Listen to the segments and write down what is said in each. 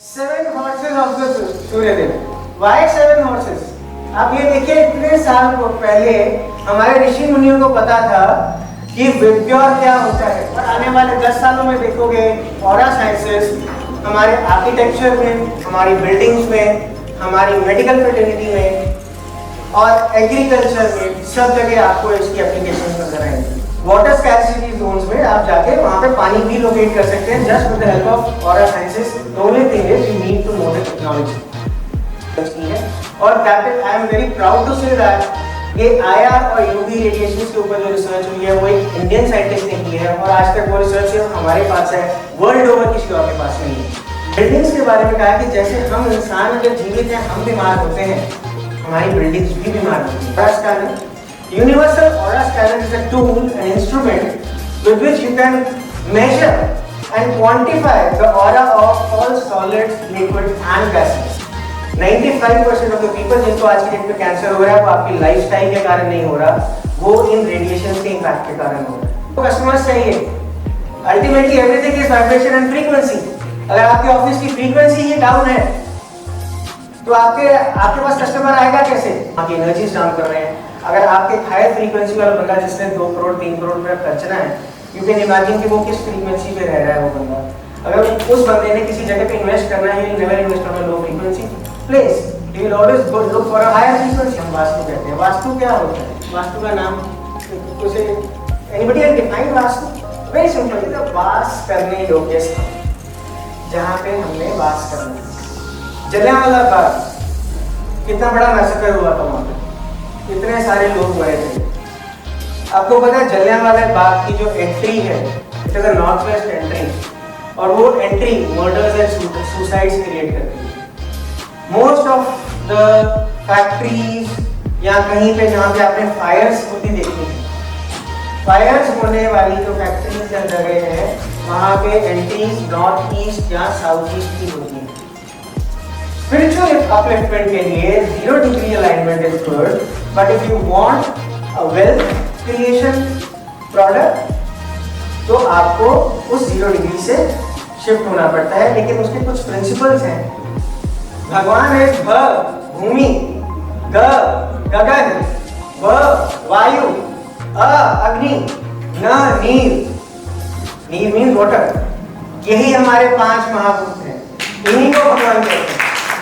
7 horses of the Suryadev. Why 7 horses? आप ये देखिए, इतने साल पहले हमारे ऋषि मुनियों को पता था कि विप्योर क्या होता है, और आने वाले 10 सालों में देखोगे ऑरा साइंसेस हमारे आर्किटेक्चर में, हमारी बिल्डिंग्स में, हमारी मेडिकल फर्टिलिटी में और एग्रीकल्चर में, सब जगह आपको इसकी एप्लीकेशन नजर आएंगी। वाटर स्कैर्सिटी जोन्स में आप जाके वहाँ पे पानी भी लोकेट कर सकते हैं just with the help of aura sciences. The only thing is you need to know the technology. और that is, I am very proud to say that ये आईआर और यूवी रेडिएशन के ऊपर जो रिसर्च हुई है वो एक इंडियन साइंटिस्ट ने की है, और आज तक वो रिसर्च हमारे पास है, वर्ल्ड ओवर किसी और के पास नहीं है। बिल्डिंग्स के बारे में कहा कि जैसे हम इंसान अगर जीवित हैं, हम बीमार होते हैं, हमारी बिल्डिंग्स भी बीमार होती हैं। Universal Aura Scanner is a tool, an instrument with which you can measure and quantify the aura of all solids, liquids and gases. 95% of the people जिनको आज की डेट में कैंसर हो रहा है वो आपकी लाइफस्टाइल के कारण नहीं हो रहा, वो इन रेडिएशन के इम्पैक्ट के कारण हो रहा है। तो कस्टमर्स चाहिए, ultimately everything is vibration and frequency. अगर आपके ऑफिस की फ्रीक्वेंसी ही डाउन है तो आपके पास कस्टमर आएगा कैसे? आपकी एनर्जीज डाउन कर रहे हैं। अगर आपके हायर फ्रीक्वेंसी वाला बंदा जिसने 2 करोड़ 3 करोड़ रुपया खर्चना है, यू कैन इमेजिन कि वो किस फ्रीक्वेंसी पे रह रहा है वो बंदा। अगर उस बंदे ने किसी जगह पे इन्वेस्ट करना है, he never invest on a low frequency place, he will always look for a higher frequency. हम वास्तु कहते हैं। वास्तु क्या होता है? वास्तु का नाम उसे anybody can define vastu? Very simple, it is वास करने योग्य स्थान जहां पे हमने वास करना है। जलियांवाला बाग, कितना बड़ा मैसेकर हुआ था वहां पे, इतने सारे लोग मरे थे। आपको पता है जलियांवाला बाग की जो एंट्री है, it is a north west entry, और वो entry murders and suicides create करती है। मोस्ट ऑफ द फैक्ट्रीज या कहीं पे जहाँ पे आपने फायर्स होती देखी है, फायर्स होने वाली जो फैक्ट्रीज या जगह है वहाँ पे एंट्रीज नॉर्थ ईस्ट या साउथ ईस्ट की होती है। Spiritual upliftment के लिए 0 degree alignment is good, but if you want a wealth creation product, तो आपको उस 0 डिग्री से शिफ्ट होना पड़ता है, लेकिन उसके कुछ प्रिंसिपल्स हैं। भगवान है भ भूमि, ग गगन, व वायु, अ अग्नि, न नीर, नीर मीन्स वाटर। यही हमारे 5 महाभूत हैं, इन्हीं को भगवान कहते हैं।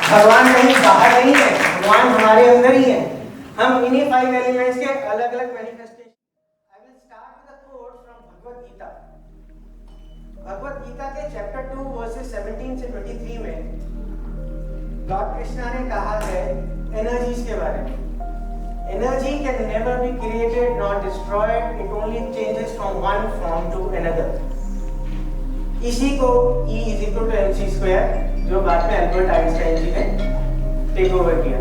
भगवान कहीं बाहर नहीं है, भगवान हमारे अंदर ही है। हम इन्हीं 5 एलिमेंट्स के अलग-अलग manifestation. I will start with a quote from Bhagavad Gita. Bhagavad Gita के चैप्टर 2 वर्सेस 17 से 23 में लॉर्ड कृष्णा ने कहा है एनर्जीज के बारे में। Energy can never be created not destroyed, it only changes from one form to another. इसी को E = mc², जो बाद में अल्बर्ट आइंस्टाइन जी ने टेक ओवर किया।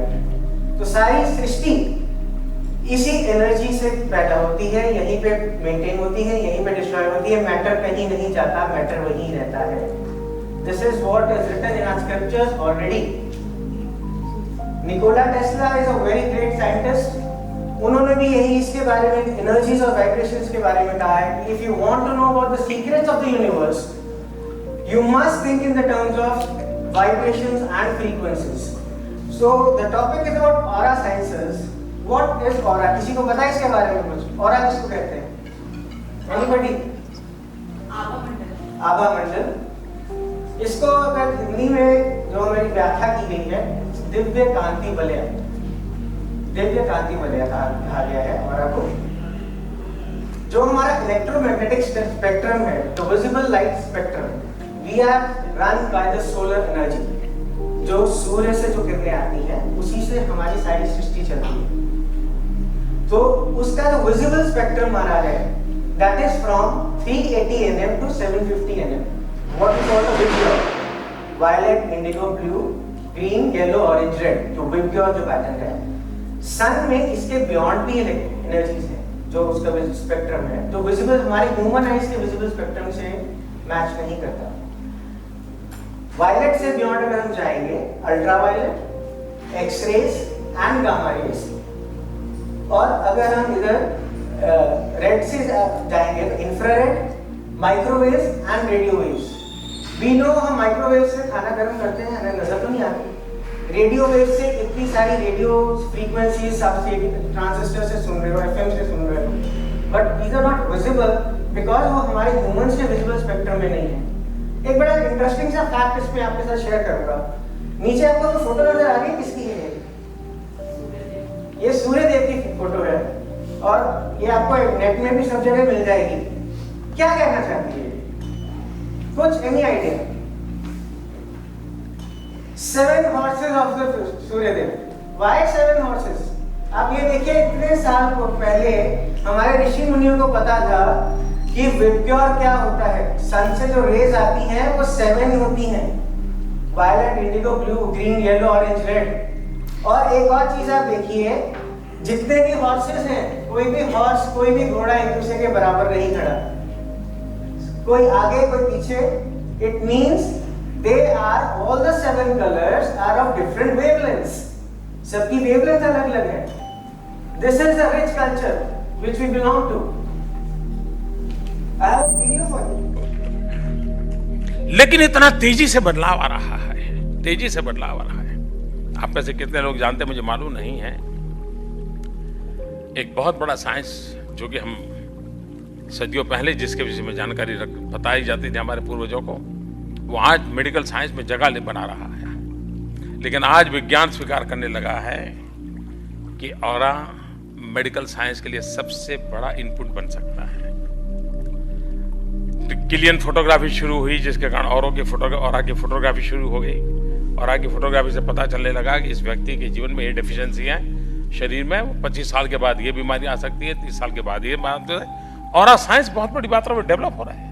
तो सारी सृष्टि इसी एनर्जी से पैदा होती है, यहीं पे मेंटेन होती है, यहीं पे डिस्ट्रॉय होती है। मैटर कहीं नहीं जाता, मैटर वहीं रहता है। This is what is written in our scriptures already. Nikola Tesla is a very great scientist. उन्होंने भी यही इसके बारे में, एनर्जीज और वाइब्रेशंस के बारे में कहा है कि if you want to know about the secrets of the universe, you must think in the terms of vibrations and frequencies. So the topic is about aura sciences. What is aura? किसी को पता है इसके बारे में कुछ? aura किसको कहते हैं? Anybody? आभा मंडल। आभा मंडल। इसको अगर हिंदी में जो मेरी व्याख्या की गई है, दिव्य कांति वलय, दिव्य कांति वलय कहा गया है aura को। जो हमारा इलेक्ट्रोमैग्नेटिक स्पेक्ट्रम है, तो visible light spectrum, we are run by the solar energy, जो सूर्य से जो किरणें आती हैं उसी से हमारी सारी सृष्टि चलती है। तो उसका जो विजिबल स्पेक्ट्रम हमारा है, that is from 380 nm to 750 nm, what we call the Vibgyor, violet, indigo, blue, green, yellow, orange, red, जो Vibgyor जो पैटर्न है। सन में इसके बियॉन्ड भी एनर्जीज है, जो उसका स्पेक्ट्रम है, जो विजिबल हमारे ह्यूमन आइज के विजिबल स्पेक्ट्रम से मैच नहीं करता। वायलेट से बियॉन्ड अगर हम जाएंगे, ultraviolet, X rays and gamma rays, और अगर हम इधर रेड से जाएंगे तो infrared, microwaves and radio waves. We know हम माइक्रोवेव से खाना गर्म करते हैं, हमें नजर तो नहीं आती। रेडियो वेव से इतनी सारी रेडियो फ्रीक्वेंसीज आप ट्रांजिस्टर से सुन रहे हो, एफएम से सुन रहे हो, but these are not visible because वो हमारे ह्यूमंस के विजिबल स्पेक्ट्रम में नहीं है। एक बड़ा इंटरेस्टिंग सा फैक्ट इसमें आपके साथ शेयर करूंगा। नीचे आपको जो फोटो नजर आ रही है किसकी है? ये सूर्य देव की फोटो है और ये आपको नेट में भी सब जगह मिल जाएगी। क्या कहना चाहती है? कुछ any idea? 7 horses of the Suryadev. Why 7 horses? आप ये देखिए, इतने साल पहले हमारे ऋषि मुनियों को पता था कि विप्योर क्या होता है। सन से जो रेज आती हैं वो 7 होती हैं, violet, indigo, blue, green, yellow, orange, red. और एक और चीज आप देखिए, जितने भी हॉर्सेस हैं, कोई भी हॉर्स, कोई भी घोड़ा एक दूसरे के बराबर नहीं खड़ा, कोई आगे कोई पीछे। It means they are all the 7 colors are of different wavelengths. सबकी wavelength अलग अलग है. This is a rich culture which we belong to. I have a video for you. लेकिन इतना तेजी से बदलाव आ रहा है, तेजी से बदलाव आ रहा है। आप में से कितने लोग जानते हैं मुझे मालूम नहीं है। एक बहुत बड़ा साइंस जो कि हम सदियों पहले जिसके विषय में जानकारी बताई जाती थी हमारे पूर्वजों को, वो आज मेडिकल साइंस में जगह बना रहा है। लेकिन आज विज्ञान स्वीकार करने लगा है कि ऑरा मेडिकल साइंस के लिए सबसे बड़ा इनपुट बन सकता है। किलियन फोटोग्राफी शुरू हुई, जिसके कारण ऑरा की फोटोग्राफी शुरू हो गई। ऑरा की फोटोग्राफी से पता चलने लगा कि इस व्यक्ति के जीवन में ये डेफिशिएंसी है शरीर में, 25 साल के बाद ये बीमारी आ सकती है, 30 साल के बाद ये बीमारी है। ऑरा साइंस बहुत बड़ी मात्रा में डेवलप हो रहा है।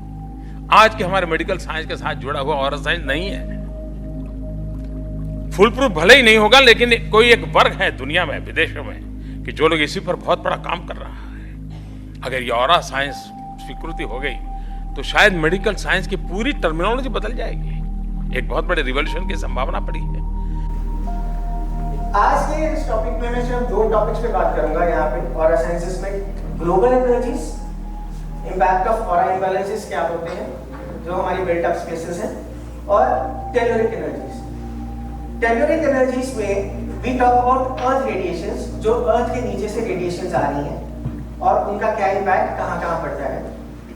आज के हमारे मेडिकल साइंस के साथ जुड़ा हुआ ऑरा साइंस नहीं है। फुल प्रूफ भले ही नहीं होगा, लेकिन कोई एक वर्ग है दुनिया में, विदेशों में, कि जो लोग इसी पर बहुत बड़ा काम कर रहा है। अगर ये ऑरा साइंस स्वीकृति हो गई तो शायद मेडिकल साइंस की पूरी टर्मिनोलॉजी बदल जाएगी। एक बहुत बड़े रिवॉल्यूशन की संभावना पड़ी है। आज के इस टॉपिक में मैं सिर्फ 2 टॉपिक्स पे बात करूंगा यहाँ पे ऑरा साइंसेस में। Global energies, impact of aura imbalances क्या होते हैं जो हमारी बिल्ट अप स्पेसेस हैं, और टेलुरिक एनर्जीज। टेलुरिक एनर्जीज में we talk about earth radiations, जो अर्थ के नीचे से रेडिएशंस आ रही हैं और उनका क्या इम्पैक्ट कहाँ पड़ता है।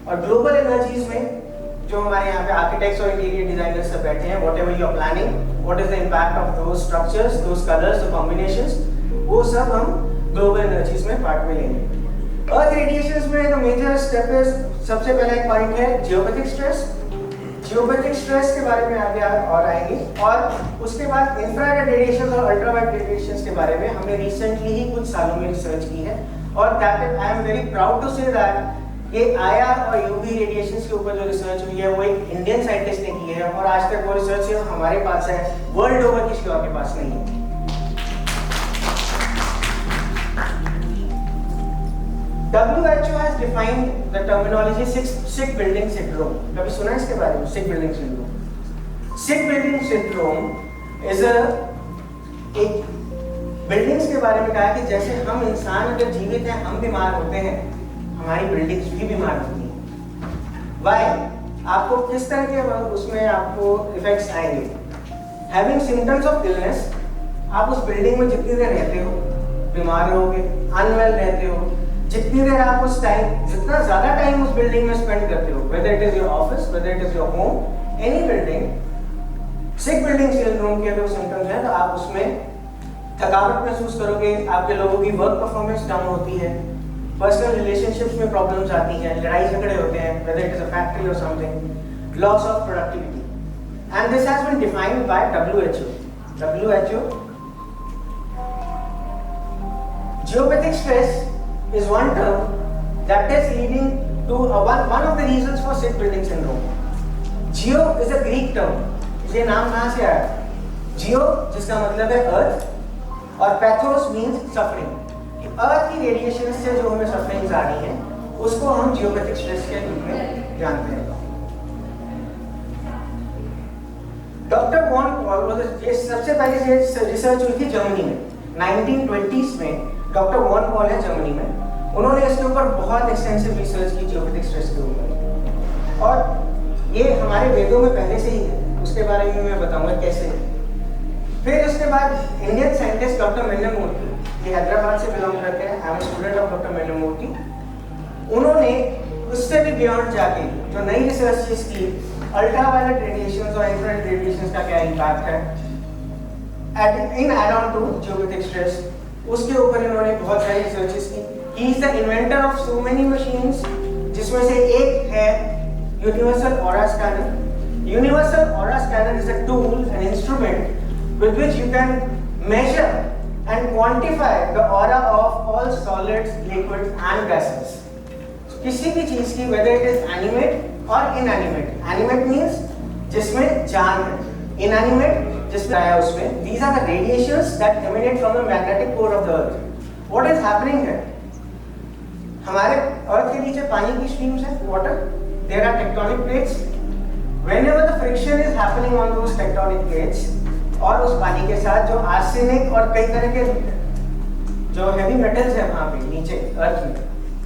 और ग्लोबल एनर्जीज में जो हमारे यहाँ पे आर्किटेक्ट्स और इंटीरियर डिजाइनर्स सब बैठे हैं, whatever you are planning, what is the impact of those structures, those colours, the combinations, वो सब हम ग्लोबल एनर्जीज में पार्ट में लेंगे। अर्थ रेडिएशंस में जो मेजर स्टेप है, सबसे पहला एक पॉइंट है जियोपैथिक स्ट्रेस। जियोपैथिक स्ट्रेस के बारे में आगे और आएंगे, और उसके बाद इंफ्रारेड रेडिएशंस और अल्ट्रावायलेट रेडिएशंस के बारे में हमने रिसेंटली ही कुछ सालों में रिसर्च की है, और that I am very proud to say that ये आईआर और यूवी रेडिएशंस के ऊपर जो रिसर्च हुई है वो एक इंडियन साइंटिस्ट ने की है, और आज तक वो रिसर्च हमारे पास है, वर्ल्ड ओवर किसी और के पास नहीं है। WHO has defined the terminology sick building syndrome. कभी सुना है इसके बारे में? sick building syndrome. Sick building syndrome is एक बिल्डिंग्स के बारे में कहा कि जैसे हम इंसान अगर जीवित हैं, हम बीमार होते हैं, हमारी बिल्डिंग्स भी बीमार होती हैं। Why? आपको किस तरह के उसमें आपको इफेक्ट्स आएंगे? Having symptoms of illness, आप उस बिल्डिंग में जितनी देर रहते हो बीमार रहोगे, अनवेल रहते हो। जितनी देर आप उस टाइम, जितना ज्यादा टाइम उस बिल्डिंग में स्पेंड करते हो, whether it is your office, whether it is your home, any building, sick building syndrome के जो सिम्टम्स हैं, तो आप उसमें थकावट महसूस करोगे, आपके लोगों की वर्क परफॉर्मेंस डाउन होती है, पर्सनल रिलेशनशिप्स में प्रॉब्लम्स आती हैं, लड़ाई झगड़े होते हैं, whether it is a factory or something, loss of productivity, and this has been defined by WHO. WHO, geopathic stress is one term that is leading to one of the reasons for sick building syndrome. Geo is a Greek term. ये नाम कहाँ से आया? Geo जिसका मतलब है अर्थ, और pathos means suffering. अर्थ की रेडिएशन से जो हमें सफरिंग्स आ रही हैं, उसको हम जियोपैथिक स्ट्रेस के रूप में जानते हैं। डॉक्टर वॉन पॉल, ये सबसे पहले रिसर्च हुई थी जर्मनी में 1920s में। डॉक्टर वॉन पॉल है जर्मनी में, उन्होंने इसके ऊपर बहुत एक्सटेंसिव रिसर्च की जियोपैथिक स्ट्रेस के ऊपर, और ये हमारे वेदों में पहले से ही है, उसके बारे में मैं बताऊंगा कैसे। फिर उसके बाद इंडियन साइंटिस्ट डॉक्टर मेननमूर्ति, ये हैदराबाद से बिलोंग करते हैं, I am student of doctor Mennanmurthy. उन्होंने उससे भी बियॉन्ड जाके जो नई रिसर्च चीज की, अल्ट्रावायलेट रेडिएशंस और इंफ्रारेड रेडिएशंस का क्या इम्पैक्ट है in add on to geopathic stress, उसके ऊपर इन्होंने बहुत सारी रिसर्चेस की। He is the inventor of so many machines, जिसमें से एक है universal aura scanner. Universal aura scanner is a tool and instrument with which you can measure and quantify the aura of all solids, liquids and gases. So, किसी भी चीज की whether it is animate or inanimate, animate means जिसमें जान है, inanimate जिसमें आया उसमें, these are the radiations that emanate from the magnetic core of the earth. What is happening है? हमारे अर्थ के नीचे पानी की स्ट्रीम्स है, water, there are tectonic plates. Whenever the friction is happening on those tectonic plates, और उस पानी के साथ जो आर्सेनिक और कई तरह के जो हैवी मेटल्स है वहां पे नीचे अर्थ में,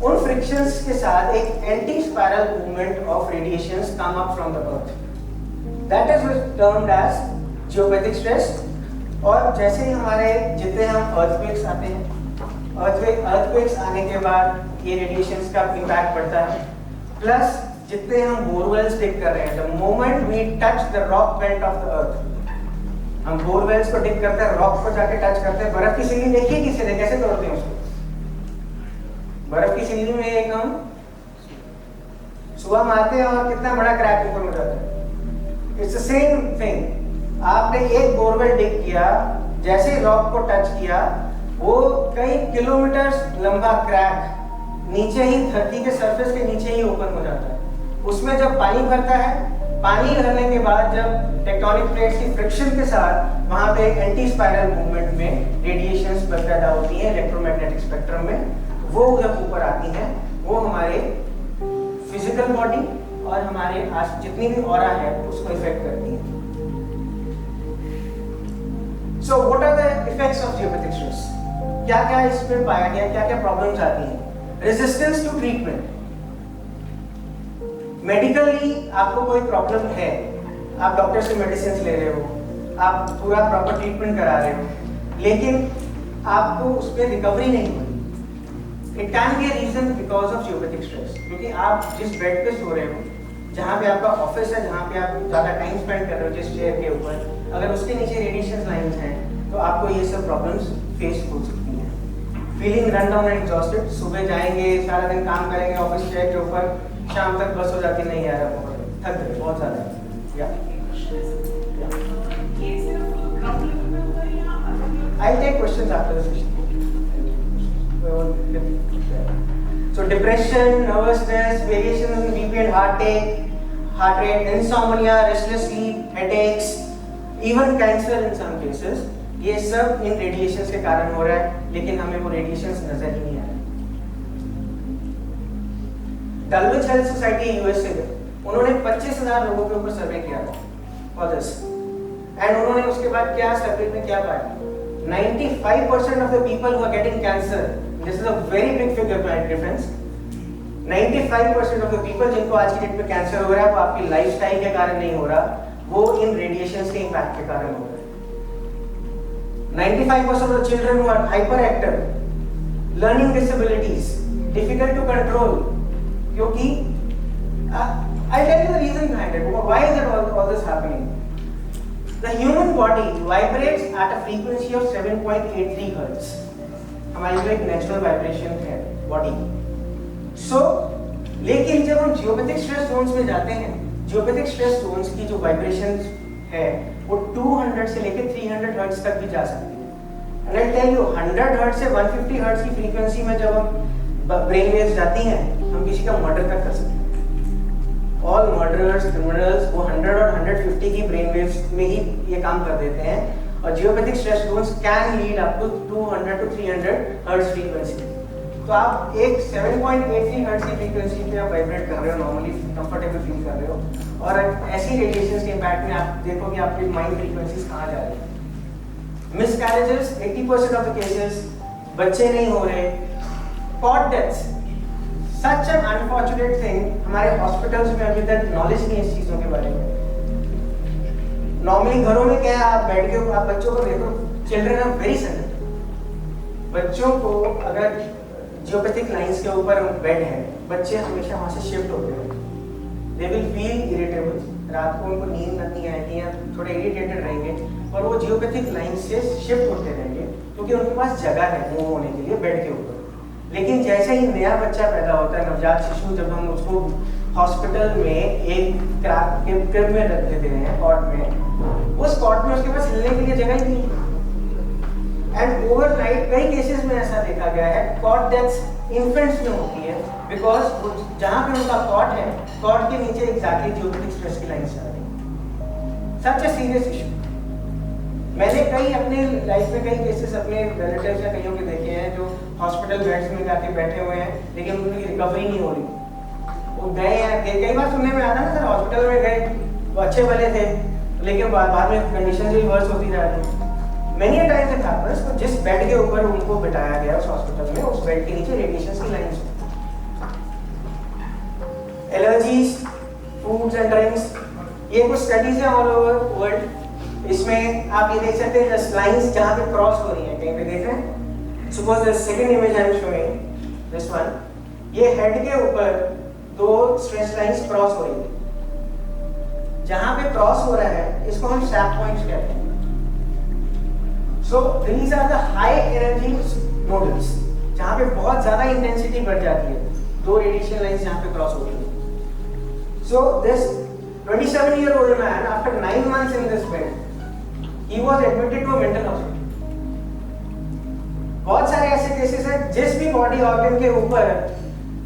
उन फ्रिक्शंस के साथ एक anti spiral movement of radiations come up from the earth, that is termed as geopathic stress. और जैसे ही हमारे जितने हम अर्थक्वेक्स आते हैं, अर्थक्वेक्स आने के बाद ये रेडिएशंस का इम्पैक्ट पड़ता है, प्लस जितने हम बोरवेल्स डिग कर रहे हैं, the moment we touch the rock belt of the earth, हम बोरवेल्स को डिग करते हैं, रॉक को जाके टच करते हैं, बर्फ की सीढ़ी देखिए किसी ने कैसे तोड़ते हैं उसको, बर्फ की सीढ़ी में एक हम सुबह मारते हैं और कितना बड़ा क्रैक ऊपर हो जाता है। इट्स द सेम थिंग, आपने एक बोरवेल डिग किया, जैसे ही रॉक को टच किया, वो कई किलोमीटर लंबा क्रैक नीचे ही धरती के सरफेस के नीचे ही ओपन हो जाता है। उसमें जब पानी भरता है, पानी भरने के बाद जब टेक्टोनिक प्लेट्स की फ्रिक्शन के साथ वहां पे एंटी स्पाइरल मूवमेंट में रेडिएशंस पैदा होती हैं इलेक्ट्रोमैग्नेटिक स्पेक्ट्रम में, वो जब ऊपर आती हैं वो हमारे फिजिकल बॉडी और हमारे आस जितनी भी ऑरा है उसको इफेक्ट करती हैं। So what are the effects of geopathic stress? क्या क्या इसमें पाया गया, क्या क्या प्रॉब्लम्स आती हैं? रेजिस्टेंस टू ट्रीटमेंट, मेडिकली आपको कोई प्रॉब्लम है, आप डॉक्टर से मेडिसिन ले रहे हो, आप पूरा प्रॉपर ट्रीटमेंट करा रहे हो, लेकिन आपको उस पर रिकवरी नहीं हुई, it can be a reason because of geopathic stress. क्योंकि आप जिस बेड पे सो रहे हो, जहाँ पे आपका ऑफिस है, जहाँ पे आप ज़्यादा टाइम स्पेंड कर रहे हो जिस चेयर के ऊपर, अगर उसके नीचे रेडिएशन लाइन्स हैं तो आपको ये सब प्रॉब्लम्स फेस हो सकती हैं। Feeling run down and exhausted, सुबह जाएंगे, सारा दिन काम करेंगे ऑफिस चेयर के ऊपर, शाम तक बस हो जाती नहीं यार, थक गए बहुत ज़्यादा। I'll take questions after the session. So depression, nervousness, variations in BP and heart rate, insomnia, restless sleep, headaches, even cancer in some cases, ये सब इन रेडिएशंस के कारण हो रहा है, लेकिन हमें वो रेडिएशंस नजर ही नहीं आ रहे। डलविच हेल्थ सोसाइटी यूएसए में उन्होंने 25,000 लोगों के ऊपर सर्वे किया था फॉर दिस, एंड उन्होंने उसके बाद क्या सर्वे में क्या पाया, 95% of the people who are getting cancer, this is a very big figure by difference, 95% of the people जिनको आज की डेट में कैंसर हो रहा है वो आपकी लाइफस्टाइल के कारण नहीं हो रहा, वो इन रेडिएशंस के इम्पैक्ट के कारण हो रहा है। 95% of the children who are hyperactive, learning disabilities, difficult to control, क्योंकि I'll tell you the reason behind it. Why is it all this happening? The human body vibrates at a frequency of 7.83 Hz. हमारी जो एक natural vibration है body. So, लेकिन जब हम geopathic stress Jones में जाते हैं, जियोपैथिक स्ट्रेस जोन्स की जो वाइब्रेशन है वो 200 से लेकर 300 हर्ट्ज तक भी जा सकती है। And I'll tell you, 100 hertz से 150 हर्ट्ज की फ्रीक्वेंसी में जब हम ब्रेन वेव्स जाती हैं, हम किसी का मर्डर तक कर सकते हैं। ऑल मर्डरर्स, क्रिमिनल्स वो 100 और 150 की ब्रेन वेव्स में ही ये काम कर देते हैं, और geopathic stress zones can lead up to 200 to 300 hertz frequency. तो आप एक 7.83 हर्ट्ज की फ्रीक्वेंसी पे आप वाइब्रेट कर रहे हो, नॉर्मली कंफर्टेबल फील कर रहे हो, और ऐसी रेडिएशंस के इम्पैक्ट में आप देखो कि आपकी माइंड फ्रीक्वेंसीज कहाँ जा रही है। मिसकैरेजेस 80% ऑफ द केसेस, बच्चे नहीं हो रहे, cot deaths such an unfortunate thing, हमारे हॉस्पिटल्स में अभी तक नॉलेज नहीं है इस चीज़ों के बारे में। नॉर्मली घरों में क्या है, आप बैठ के आप बच्चों को देखो, चिल्ड्रन आर वेरी सेंसिटिव। बच्चों को अगर जियोपैथिक लाइंस के ऊपर बेड है, बच्चे हमेशा वहाँ से शिफ्ट होते हैं। दे विल फील इरिटेबल, रात को उनको नींद नहीं आएगी या थोड़े इरिटेटेड रहेंगे और वो जियोपैथिक लाइन से शिफ्ट होते रहेंगे क्योंकि उनके पास जगह है मूव होने के लिए बेड के ऊपर। लेकिन जैसे ही नया बच्चा पैदा होता है, नवजात शिशु, जब हम उसको हॉस्पिटल में एक क्रिब में रख देते हैं, कॉट में, उस कॉट में उसके पास हिलने के लिए जगह ही नहीं। एंड ओवरनाइट कई केसेस में ऐसा देखा गया है, कॉट डेथ्स इन्फेंट्स में होती है बिकॉज जहाँ पे उनका कॉट है, कॉट के नीचे एग्जैक्टली जियोपैथिक स्ट्रेस की लाइन चल रही है। सच ए सीरियस इशू। मैंने कई अपने लाइफ में कई केसेस अपने रिलेटिव्स या कईयों के देखे हैं जो हॉस्पिटल बेड्स में जाके बैठे हुए हैं लेकिन उनकी रिकवरी नहीं हो रही। वो गए हैं, कई बार सुनने में आता ना सर, हॉस्पिटल में गए, वो अच्छे भले थे लेकिन बाद में कंडीशन भी वर्स होती जा रही है। Many a times it happens, तो जिस बेड के ऊपर उनको बिठाया गया उस हॉस्पिटल में, उस बेड के नीचे रेडिएशन की lines. Allergies, foods and drinks, ये कुछ स्टडीज हैं ऑल ओवर वर्ल्ड। इसमें आप ये देख सकते हैं लाइंस जहाँ पे क्रॉस हो रही हैं, कहीं पे देख रहे हैं। Suppose the second image I am showing, this one, ये हेड के ऊपर दो स्ट्रेस लाइंस क्रॉस हो रही है। जहाँ पे क्रॉस हो रहा है इसको हम सैप पॉइंट्स कहते हैं। So these are the high energy nodules, जहाँ पे बहुत ज़्यादा इंटेंसिटी बढ़ जाती है, दो रेडिएशन लाइंस जहाँ पे क्रॉस होती है। So this 27-year-old man, after 9 months in this bed, he was admitted to a mental hospital. बहुत सारे ऐसे केसेस हैं जिस भी बॉडी ऑर्गन के ऊपर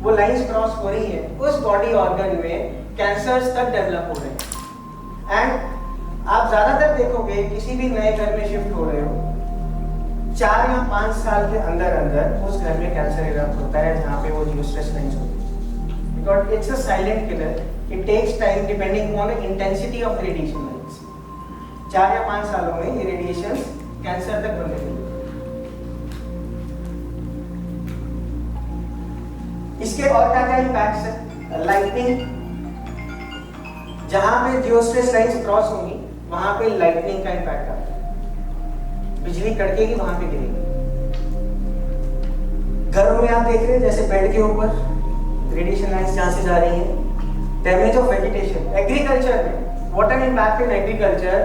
वो लाइंस क्रॉस हो रही है, उस बॉडी ऑर्गन में कैंसर्स तक डेवलप हो रहे हैं। एंड आप ज्यादातर देखोगे किसी भी नए घर में शिफ्ट हो रहे हो, 4 या 5 साल के अंदर अंदर उस घर में कैंसर इरप्ट होता है जहाँ पे वो जियोस्ट्रेस लाइंस होती है। Because it's a silent killer, it takes time depending on the intensity of radiation lines. 4 या 5 सालों में ये रेडिएशन कैंसर तक बढ़ने लगेगी। इसके और क्या क्या इम्पैक्ट्स है? लाइटनिंग, जहाँ पे जियोस्ट्रेस लाइंस क्रॉस होंगी वहां पे लाइटनिंग का इम्पैक्ट आता है, बिजली कड़केगी, वहां पे गिरेगी। घरों में आप देख रहे हैं जैसे बेड के ऊपर रेडिएशन लाइंस जहां से जा रही हैं। डैमेज ऑफ वेजिटेशन, एग्रीकल्चर में what an impact in agriculture,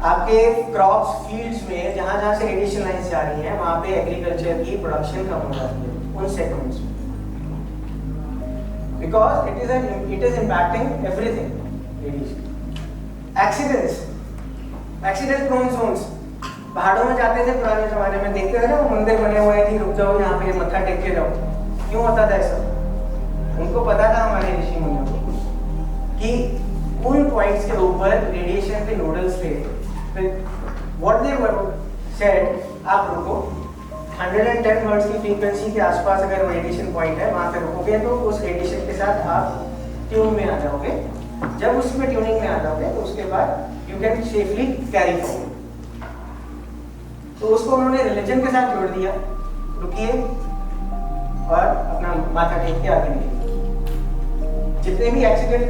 आपके क्रॉप्स फील्ड्स में जहां जहां से रेडिएशन लाइंस जा रही हैं वहां पे एग्रीकल्चर की प्रोडक्शन कम हो जाती है उन सेगमेंट्स में, because it is impacting everything. Accident prone zones, पहाड़ों में जाते थे पुराने जमाने में, देखते थे ना वो मंदिर बने हुए हैं कि रुक जाओ यहाँ पे मत्था टेक के जाओ। क्यों होता था ऐसा? उनको पता था हमारे ऋषि मुनियों को कि उन पॉइंट्स के ऊपर रेडिएशन के नोडल्स थे। व्हाट दे सेड, आप रुको, 110 हर्ट्ज की फ्रीक्वेंसी के आसपास अगर रेडिएशन पॉइंट है वहां पे रुकोगे तो उस रेडिएशन के साथ आप ट्यून में आ जाओगे। जब उसमें ट्यूनिंग में आ जाओगे तो उसके बाद you can safely carry forward. तो उसको उन्होंने रिलीजन के साथ जोड़ दिया, रुकिए और अपना माथा टेक के आगे निकलिए। जितने भी एक्सीडेंट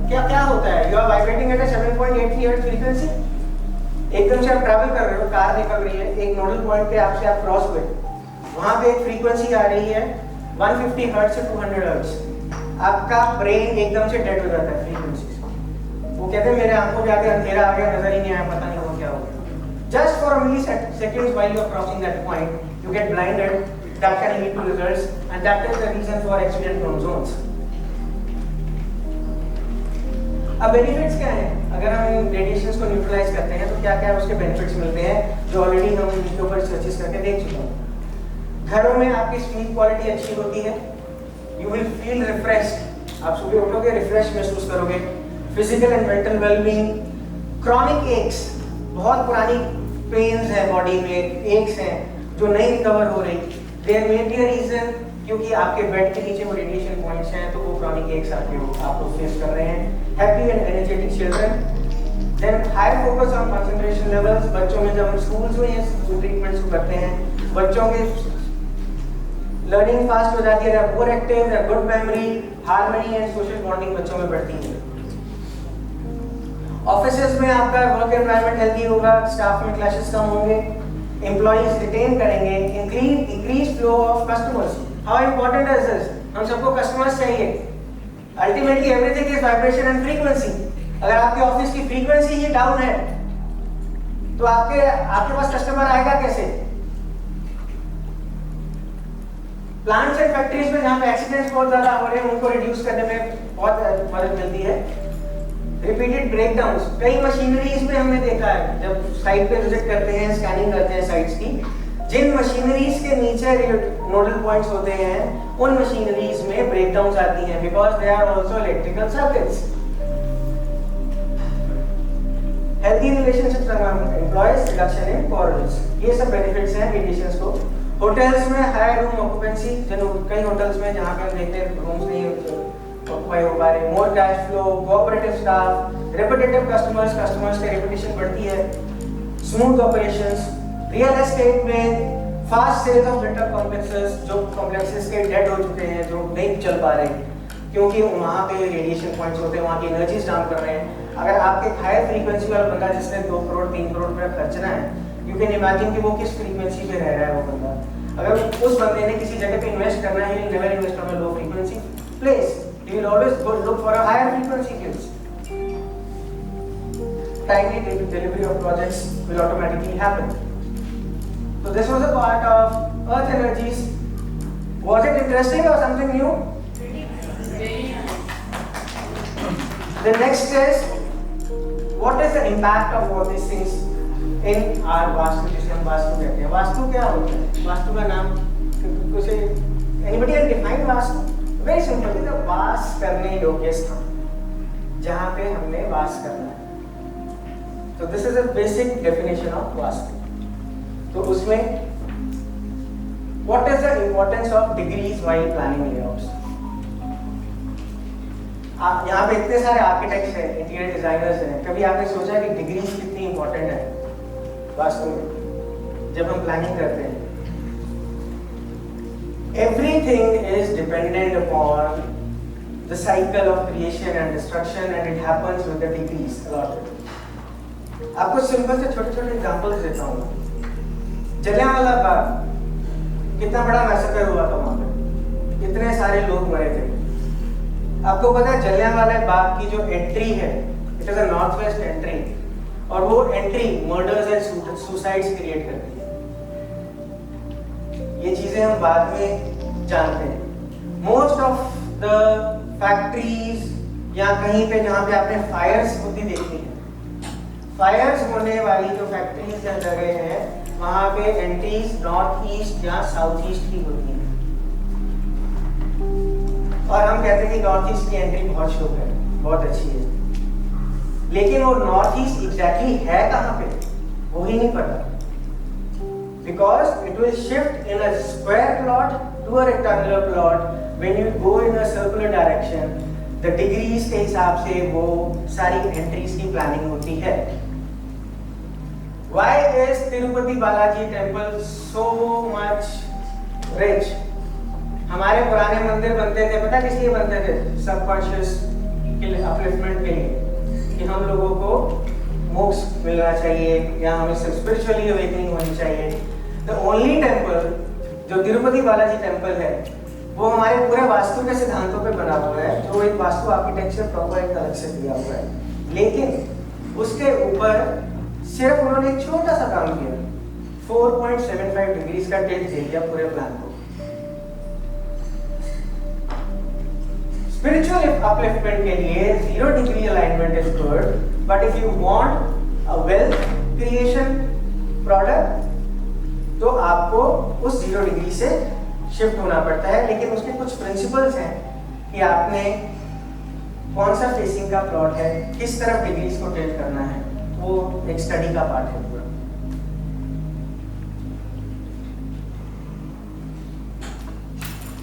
क्या क्या होता है, you are vibrating at 7.83 hertz frequency, एकदम से आप ट्रैवल कर रहे हो, कार निकल रही है, एक नोडल पॉइंट पे आपसे आप क्रॉस हुए, वहां पे एक फ्रीक्वेंसी आ रही है 150 हर्ट्ज से 200 हर्ट्ज, आपका ब्रेन एकदम से डेड हो जाता है फ्रीक्वेंसी से। वो कहते हैं मेरे आंखों के आगे अंधेरा आ गया, नजर ही नहीं आया, पता नहीं हो क्या हो गया। Just for a milliseconds while you are crossing that point, you get blinded. That can lead to results, and that is the reason for accident-prone zones. अब बेनिफिट्स क्या हैं? अगर हम रेडिएशंस को न्यूट्रलाइज करते हैं तो क्या क्या उसके बेनिफिट्स मिलते हैं जो ऑलरेडी हम इनके ऊपर सर्चेस करके देख चुके हैं। घरों में आपकी स्लीप क्वालिटी अच्छी होती है, यू विल फील रिफ्रेश्ड, आप सुबह उठोगे रिफ्रेश महसूस करोगे। Physical and mental wellbeing, chronic x, बहुत पुरानी पेन्स है बॉडी में, एक्स हैं जो नहीं रिकवर हो रही, there may be a reason क्योंकि आपके बेड के नीचे वो रेडिएशन पॉइंट्स हैं तो वो क्रॉनिक एक्स आपको फेस कर रहे हैं। Happy and energetic children, then high focus on concentration levels, बच्चों में जब हम स्कूल्स में ये ट्रीटमेंट्स को करते हैं बच्चों के लर्निंग फास्ट हो जाती है, they are more active, they are good memory, harmony and social bonding बच्चों में बढ़ती है। ऑफिसेज में आपका वर्क एनवायरनमेंट हेल्दी होगा, स्टाफ में क्लैशेस कम होंगे, एम्प्लॉइज रिटेन करेंगे, increase flow of customers. How important is this? हम सबको कस्टमर्स चाहिए। Ultimately everything is vibration and frequency. अगर आपके ऑफिस की फ्रीक्वेंसी ही डाउन है तो आपके पास कस्टमर आएगा कैसे? प्लांट्स एंड फैक्ट्रीज में जहां पे एक्सीडेंट्स बहुत ज्यादा हो रहे हैं उनको रिड्यूस करने में बहुत मदद मिलती है। रिपीटेड ब्रेकडाउन्स, कई मशीनरीज में हमने देखा है जब साइट पे विजिट करते हैं, स्कैनिंग करते हैं साइट्स की, जिन मशीनरीज के नीचे नोडल पॉइंट्स होते हैं उन मशीनरीज में ब्रेकडाउन्स आती हैं because they are also electrical circuits. Healthy relationships among employees, reduction in quarrels, ये सब बेनिफिट्स हैं वेकेशंस को। होटल्स में हाई रूम ऑक्यूपेंसी, कई होटल्स में जहां पे हम देखते हैं रूम्स नहीं ऑक्यूपाई हो पा रहे, more cash flow, cooperative staff, repetitive customers की रेपुटेशन बढ़ती है, स्मूथ ऑपरेशंस। रियल एस्टेट में fast sales of built up complexes, जो कॉम्प्लेक्सेस के डेड हो चुके हैं, जो नहीं चल पा रहे क्योंकि वहाँ पे रेडिएशन पॉइंट्स होते हैं, वहाँ की एनर्जीज डाउन कर रहे हैं। अगर आपके हाई फ्रीक्वेंसी वाला बंदा जिसने 2 करोड़ 3 करोड़ रुपया खर्चना है, यू कैन इमेजिन कि वो किस फ्रीक्वेंसी पे रह रहा है वो बंदा। अगर उस बंदे ने किसी जगह पे इन्वेस्ट करना है, he never invest on a low frequency place, he will always look for a higher frequency kills. Timely delivery of projects will automatically happen. So this was a part of Earth Energies. Was it interesting or something new? The next is, what is the impact of all these things in our vastu, जिसे हम वास्तु कहते हैं। वास्तु क्या होता है? वास्तु का नाम उसे anybody can define vastu? Very simple, the वास करने योग्य स्थान जहाँ पे हमने वास करना है। So this is a basic definition of vastu. तो उसमें what is the importance of degrees while planning layouts? यहाँ पे इतने सारे आर्किटेक्ट्स हैं, इंटीरियर डिजाइनर्स हैं, कभी आपने सोचा कि डिग्रीज कितनी इंपॉर्टेंट है वास्तु में जब हम प्लानिंग करते हैं? Everything is dependent upon the cycle of creation and destruction, and it happens with the degrees allotted. आपको सिंपल से छोटे-छोटे एग्जांपल्स देता हूँ। जलियांवाला बाग कितना बड़ा मैसेकर हुआ था वहाँ पे, कितने सारे लोग मरे थे। आपको पता है जलियांवाला बाग की जो एंट्री है, it is a north west entry, और वो entry murders and suicides create करती है। ये चीजें हम बाद में जानते हैं। मोस्ट ऑफ द फैक्ट्रीज या कहीं पे जहाँ पे आपने फायर्स होती देखी है, फायर्स होने वाली जो फैक्ट्रीज या जगह है वहाँ पे एंट्रीज नॉर्थ ईस्ट या साउथ ईस्ट की होती है, और हम कहते हैं कि नॉर्थ ईस्ट की एंट्री बहुत शुभ है, बहुत अच्छी है, लेकिन वो नॉर्थ ईस्ट एग्जैक्टली है कहाँ पे वो ही नहीं पता। Because it will shift in a square plot to a rectangular plot. When you go in a circular direction, the degrees के हिसाब से वो सारी एंट्रीज की प्लानिंग होती है। Why is Tirupati Balaji temple so much rich? हमारे पुराने मंदिर बनते थे, पता किस लिए बनते थे? सबकॉन्शियस अपलिफ्टमेंट के लिए, कि हम लोगों को मोक्ष मिलना चाहिए या हमें स्पिरिचुअली अवेकनिंग होनी चाहिए। द ओनली टेम्पल जो तिरुपति बालाजी टेम्पल है वो हमारे पूरे वास्तु के सिद्धांतों पे बना हुआ है, जो एक वास्तु आर्किटेक्चर प्रॉपर एक अलग से दिया हुआ है, लेकिन उसके ऊपर सिर्फ उन्होंने एक छोटा सा काम किया, 4.75 डिग्रीज का टिल्ट दे दिया पूरे प्लान को। स्पिरिचुअल अपलिफ्टमेंट के लिए 0 degree alignment is good, but if you want a wealth creation product तो आपको उस 0 डिग्री से शिफ्ट होना पड़ता है, लेकिन उसके कुछ प्रिंसिपल्स हैं कि आपने कौन सा फेसिंग का प्लॉट है, किस तरफ डिग्रीज को टिल्ट करना है, वो एक स्टडी का पार्ट है पूरा।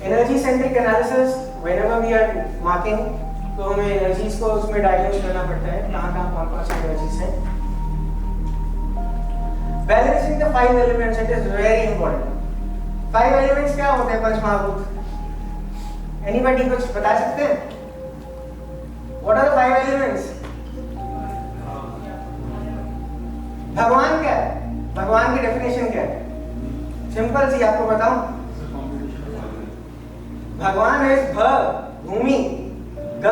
Energy centric analysis, whenever we are marking तो हमें एनर्जीज को उसमें डायग्नोज करना पड़ता है, कहाँ कौन सी एनर्जीज हैं। Balancing the 5 elements, it is very important. 5 elements क्या होते हैं पंच महाभूत? एनीबॉडी कुछ बता सकते हैं? What are the 5 elements? भगवान क्या है? भगवान की डेफिनेशन क्या है? सिंपल सी आपको बताऊं, भगवान है भ भूमि, ग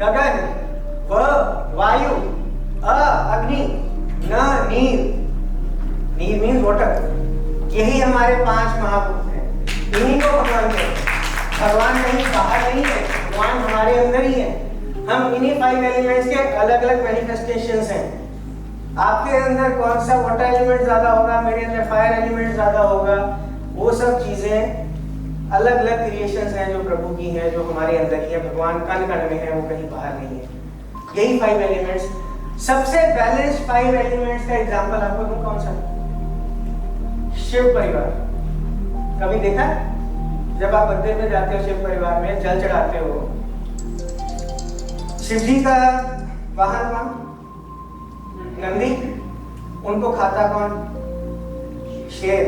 गगन, व वायु, अ अग्नि, न नीर, नीर मीन्स वाटर। यही हमारे 5 महाभूत हैं, इन्हीं को भगवान कहते हैं। भगवान कहीं बाहर नहीं है, भगवान हमारे अंदर ही है। हम इन्हीं 5 एलिमेंट्स के अलग अलग मैनिफेस्टेशंस हैं। आपके अंदर कौन सा वाटर एलिमेंट ज्यादा होगा, मेरे अंदर फायर एलिमेंट ज्यादा होगा, वो सब चीजें अलग अलग क्रिएशंस हैं जो प्रभु की हैं, जो हमारे अंदर ही है। भगवान कण कण में है, वो कहीं बाहर नहीं है। यही 5 एलिमेंट्स, सबसे बैलेंस्ड 5 एलिमेंट्स का एग्जांपल आपको दूं कौन सा? शिव परिवार। कभी देखा जब आप मंदिर में जाते हो, शिव परिवार में जल चढ़ाते हो, शिव जी का वाहन कौन? नंदी। उनको खाता कौन? शेर।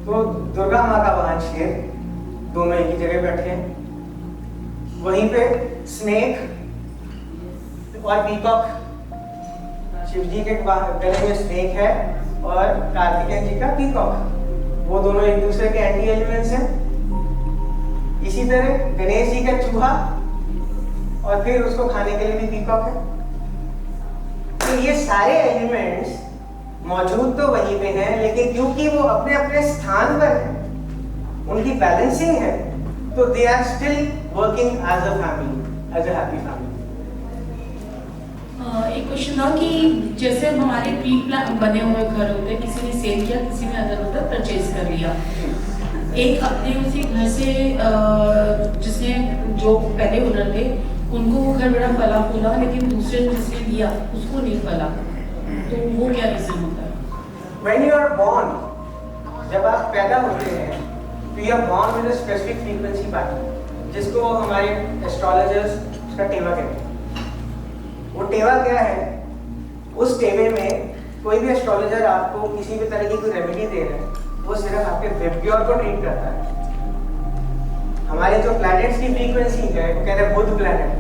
तो दुर्गा माँ का वाहन शेर, दोनों एक ही जगह बैठे हैं। वहीं पे स्नेक और पीकॉक, शिव जी के गले में स्नेक है और कार्तिकेय जी का पीकॉक, वो दोनों एक दूसरे के एंटी एलिमेंट्स हैं। इसी तरह गणेश जी का चूहा और फिर उसको खाने के लिए भी पीकॉक है। तो ये सारे एलिमेंट्स मौजूद तो वहीं पे हैं, लेकिन क्योंकि वो अपने अपने स्थान पर हैं, उनकी बैलेंसिंग है, तो they are still working as a family, as a happy family. एक क्वेश्चन था कि जैसे हमारे प्री प्लान बने हुए घर होते हैं, किसी ने सेल किया, किसी ने अदर होता परचेज कर लिया, एक अपने उसी घर से जिसने जो पहले ओनर थे उनको वो घर बड़ा फला फूला, लेकिन दूसरे जिसने लिया उसको नहीं फला, तो वो क्या रीजन होता है? When you are born, जब आप पैदा होते हैं तो you are born with a specific frequency pattern, जिसको हमारे एस्ट्रोलॉजर्स उसका टेवा कहते हैं। वो टेवा क्या है? उस टेवे में कोई भी एस्ट्रोलॉजर आपको किसी भी तरह की कोई रेमेडी दे रहा है, वो सिर्फ आपके विब्ग्योर को ट्रीट करता है। हमारे जो प्लैनेट्स की फ्रीक्वेंसी है वो कहते हैं Budh planet.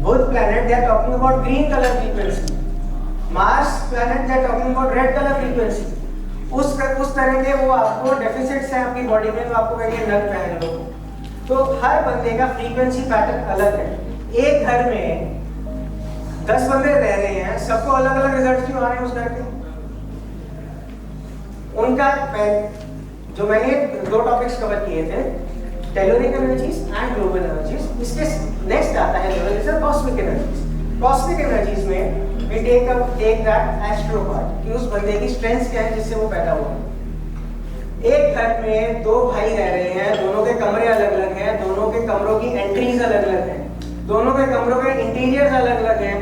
Budh planet they are talking about green colour frequency, Mars planet they are talking about red colour frequency. उस तरह के वो आपको डेफिसिट्स हैं आपकी बॉडी में, तो आपको कहेंगे नग पहन लो। तो हर बंदे का फ्रीक्वेंसी पैटर्न अलग है। एक घर में 10 बंदे रह रहे हैं, सबको अलग अलग रिजल्ट क्यों आ रहे हैं उस घर के? उनका जो मैंने 2 टॉपिक्स कवर किए थे, telluric energies and global energies, इसके नेक्स्ट आता है level is cosmic energies. Cosmic energies में we take that astro part कि उस बंदे की स्ट्रेंथ क्या है जिससे वो पैदा हुआ। एक घर में 2 भाई रह रहे हैं, दोनों के कमरे अलग अलग हैं, दोनों के कमरों की एंट्रीज अलग अलग हैं, दोनों के कमरों के इंटीरियर्स अलग अलग हैं,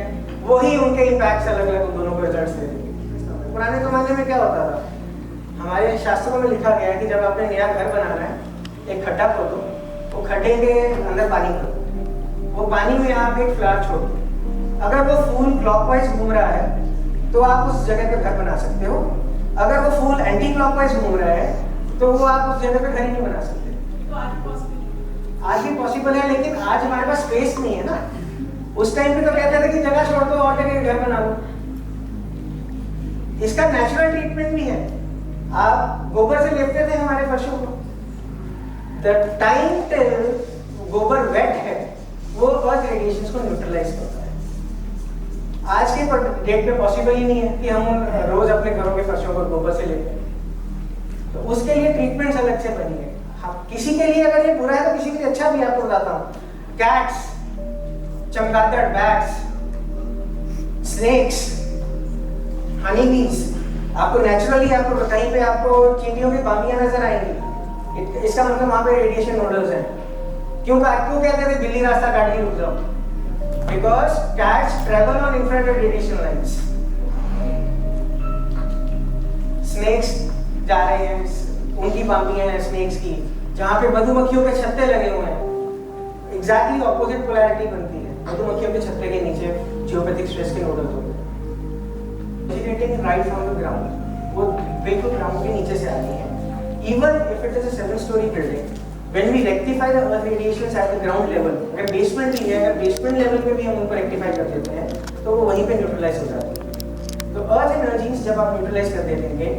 वही उनके इम्पैक्ट्स अलग अलग दोनों को रिजल्ट्स दे देंगे। पुराने जमाने में क्या होता था, हमारे शास्त्रों में लिखा गया है कि जब आपने नया घर बनाना है, एक खड्डा खोदो, वो खड्डे के अंदर पानी खोदो, वो पानी में आप एक फ्लावर छोड़ दो। अगर वो फूल क्लॉकवाइज घूम रहा है तो आप उस जगह पे घर बना सकते हो, अगर वो फूल एंटी क्लॉकवाइज घूम रहा है तो वो आप उस जगह पे घर ही नहीं बना सकते। तो आज भी पॉसिबल है, लेकिन आज हमारे पास स्पेस नहीं है ना। उस टाइम पे तो कहते थे कि जगह छोड़ दो और जगह घर बना लो। इसका नेचुरल ट्रीटमेंट भी है। आप गोबर से लेपते थे हमारे फर्शों को, द टाइम टिल गोबर वेट है वो अर्थ रेडिएशंस को न्यूट्रलाइज करता है। आज के डेट में पॉसिबल ही नहीं है कि हम रोज अपने घरों के फर्शों को गोबर से लेते हैं, तो उसके लिए ट्रीटमेंट्स अलग से बनी है। हाँ, किसी के लिए अगर ये बुरा है तो किसी के लिए अच्छा भी। आपको बताता हूँ, कैट्स, चमगादड़, बैट्स, स्नेक्स, हनी बीज, आपको नेचुरली आपको कहीं पे आपको चींटियों की बामियां नजर आएंगी। इसका मतलब वहां पे रेडिएशन नोडल्स हैं। क्यों कहते थे बिल्ली रास्ता काट के रुक जाओ? Because cats travel on infrared radiation lines. Snakes जा रहे हैं, उनकी बामियां हैं स्नेक्स की, जहाँ पे मधुमक्खियों के छत्ते लगे हुए हैं, एग्जैक्टली ऑपोजिट पोलैरिटी बनती है। मधुमक्खियों के छत्ते के नीचे जियोपैथिक स्ट्रेस के नोडल्स होते हैं, राइट फ्रॉम द ग्राउंड, वो बिल्कुल ग्राउंड के नीचे से आती है। even if it is a 7-story building, when we rectify the earth radiations at the ground level, अगर बेसमेंट भी है, अगर बेसमेंट लेवल पे भी हम उनको रेक्टिफाई कर देते हैं तो वो वहीं पे न्यूट्रलाइज हो जाती है। तो अर्थ एनर्जीज जब आप न्यूट्रलाइज कर दे देंगे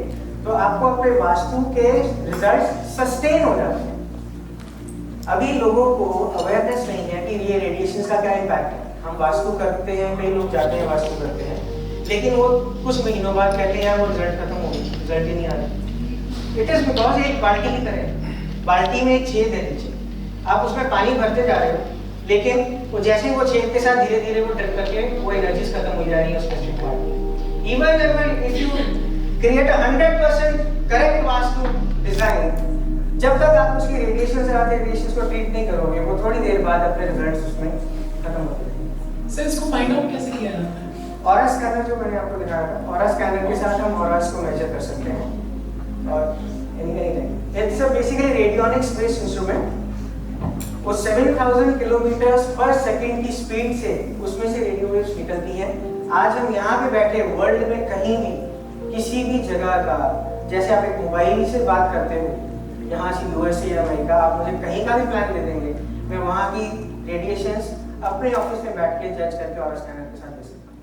तो आपको अपने वास्तु के रिजल्ट सस्टेन हो जाते हैं। अभी लोगों को अवेयरनेस नहीं है कि ये रेडिएशन का क्या इम्पैक्ट है। हम वास्तु करते हैं, कई लोग जाते हैं वास्तु करते हैं, लेकिन वो कुछ महीनों बाद कहते हैं वो रिजल्ट खत्म हो गया, रिजल्ट ही नहीं आ रहा। इट इज बिकॉज एक बाल्टी की तरह, बाल्टी में एक छेद है नीचे, आप उसमें पानी भरते जा रहे हो, लेकिन वो जैसे वो छेद के साथ धीरे धीरे वो ड्रिप करके वो एनर्जीज खत्म हो जा रही है उसमें। Even if you create 100% correct vastu design, जब तक आप उसकी रेडिएशन से आते रेडिएशन को ट्रीट नहीं करोगे, वो थोड़ी देर बाद अपने रिजल्ट्स उसमें खत्म हो जाएंगे। सर इसको फाइंड आउट कैसे किया जाता है? ऑरा स्कैनर जो मैंने आपको दिखाया था, ऑरा स्कैनर के साथ हम ऑरास को मेजर कर सकते हैं। और anything it's a basically radionics based instrument. वो 7000 किलोमीटर पर सेकंड की स्पीड से उसमें से रेडियो वेव्स निकलती हैं। आज हम यहाँ पे बैठे वर्ल्ड में कहीं भी किसी भी जगह का, जैसे आप एक मोबाइल से बात करते हो यहाँ से यूएसए या अमेरिका, आप मुझे कहीं का भी प्लान दे देंगे, मैं वहाँ की रेडिएशंस अपने ऑफिस में बैठ के जज करके और स्कैनर के साथ दे सकता हूँ।